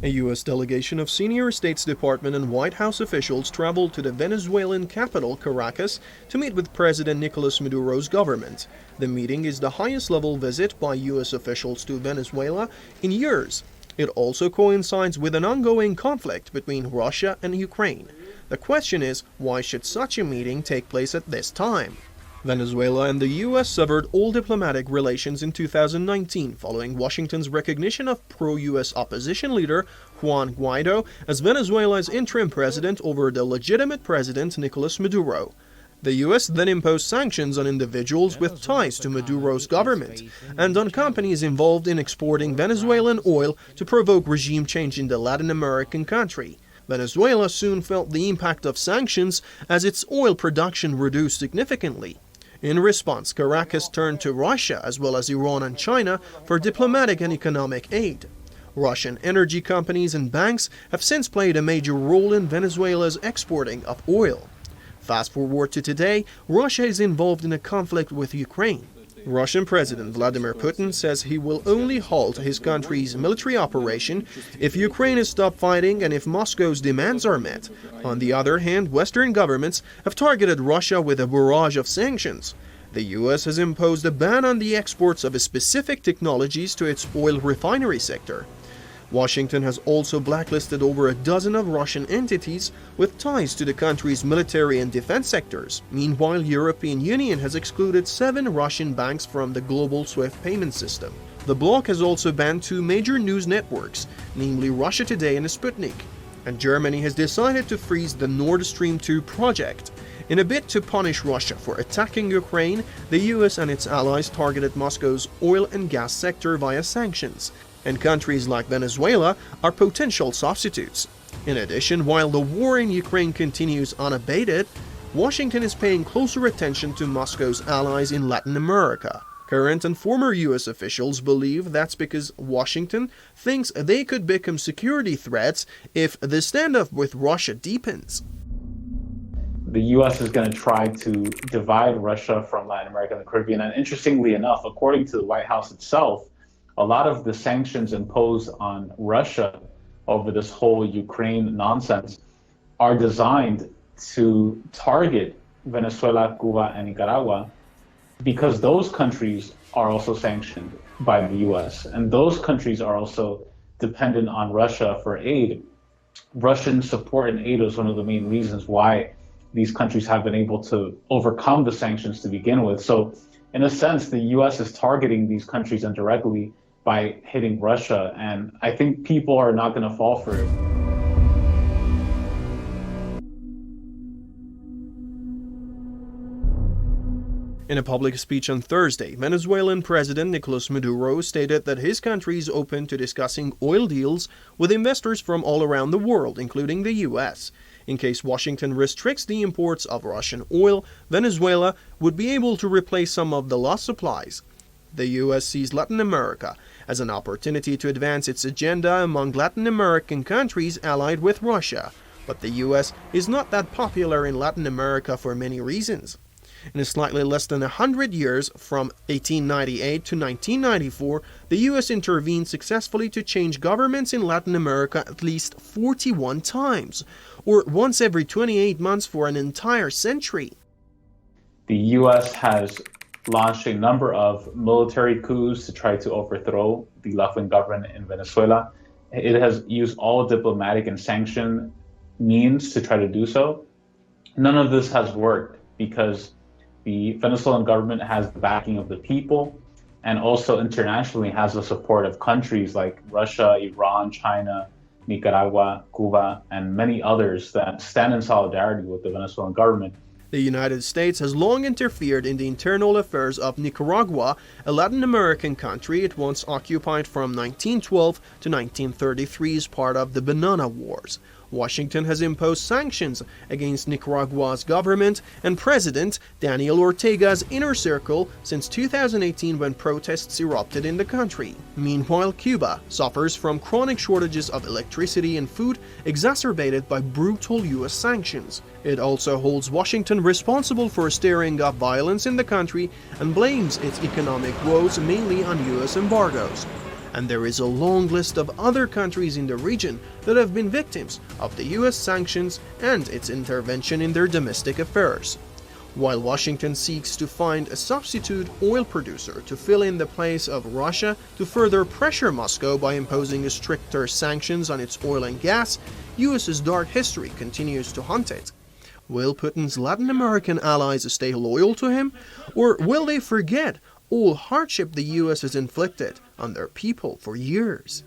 A U.S. delegation of senior States Department and White House officials traveled to the Venezuelan capital, Caracas, to meet with President Nicolas Maduro's government. The meeting is the highest-level visit by U.S. officials to Venezuela in years. It also coincides with an ongoing conflict between Russia and Ukraine. The question is, why should such a meeting take place at this time? Venezuela and the U.S. severed all diplomatic relations in 2019 following Washington's recognition of pro-U.S. opposition leader Juan Guaido as Venezuela's interim president over the legitimate president Nicolas Maduro. The U.S. then imposed sanctions on individuals with ties to Maduro's government and on companies involved in exporting Venezuelan oil to provoke regime change in the Latin American country. Venezuela soon felt the impact of sanctions as its oil production reduced significantly. In response, Caracas turned to Russia as well as Iran and China for diplomatic and economic aid. Russian energy companies and banks have since played a major role in Venezuela's exporting of oil. Fast forward to today, Russia is involved in a conflict with Ukraine. Russian President Vladimir Putin says he will only halt his country's military operation if Ukraine is stopped fighting and if Moscow's demands are met. On the other hand, Western governments have targeted Russia with a barrage of sanctions. The U.S. has imposed a ban on the exports of specific technologies to its oil refinery sector. Washington has also blacklisted over a dozen of Russian entities with ties to the country's military and defense sectors. Meanwhile, European Union has excluded 7 Russian banks from the global SWIFT payment system. The bloc has also banned 2 major news networks, namely Russia Today and Sputnik. And Germany has decided to freeze the Nord Stream 2 project. In a bid to punish Russia for attacking Ukraine, the US and its allies targeted Moscow's oil and gas sector via sanctions. And countries like Venezuela are potential substitutes. In addition, while the war in Ukraine continues unabated, Washington is paying closer attention to Moscow's allies in Latin America. Current and former U.S. officials believe that's because Washington thinks they could become security threats if the standoff with Russia deepens. The U.S. is going to try to divide Russia from Latin America and the Caribbean. And interestingly enough, according to the White House itself, a lot of the sanctions imposed on Russia over this whole Ukraine nonsense are designed to target Venezuela, Cuba, and Nicaragua because those countries are also sanctioned by the US. And those countries are also dependent on Russia for aid. Russian support and aid is one of the main reasons why these countries have been able to overcome the sanctions to begin with. So in a sense, the US is targeting these countries indirectly by hitting Russia, and I think people are not going to fall for it. In a public speech on Thursday, Venezuelan President Nicolas Maduro stated that his country is open to discussing oil deals with investors from all around the world, including the U.S. In case Washington restricts the imports of Russian oil, Venezuela would be able to replace some of the lost supplies. The U.S. sees Latin America as an opportunity to advance its agenda among Latin American countries allied with Russia, but the U.S. is not that popular in Latin America for many reasons. In slightly less than 100 years, from 1898 to 1994, the U.S. intervened successfully to change governments in Latin America at least 41 times, or once every 28 months for an entire century. The U.S. has launched a number of military coups to try to overthrow the left-wing government in Venezuela. It has used all diplomatic and sanction means to try to do so. None of this has worked because the Venezuelan government has the backing of the people and also internationally has the support of countries like Russia, Iran, China, Nicaragua, Cuba, and many others that stand in solidarity with the Venezuelan government. The United States has long interfered in the internal affairs of Nicaragua, a Latin American country it once occupied from 1912 to 1933 as part of the Banana Wars. Washington has imposed sanctions against Nicaragua's government and President Daniel Ortega's inner circle since 2018 when protests erupted in the country. Meanwhile, Cuba suffers from chronic shortages of electricity and food exacerbated by brutal U.S. sanctions. It also holds Washington responsible for stirring up violence in the country and blames its economic woes mainly on U.S. embargoes. And there is a long list of other countries in the region that have been victims of the US sanctions and its intervention in their domestic affairs. While Washington seeks to find a substitute oil producer to fill in the place of Russia to further pressure Moscow by imposing stricter sanctions on its oil and gas, US's dark history continues to haunt it. Will Putin's Latin American allies stay loyal to him, or will they forget all hardship the US has inflicted on their people for years?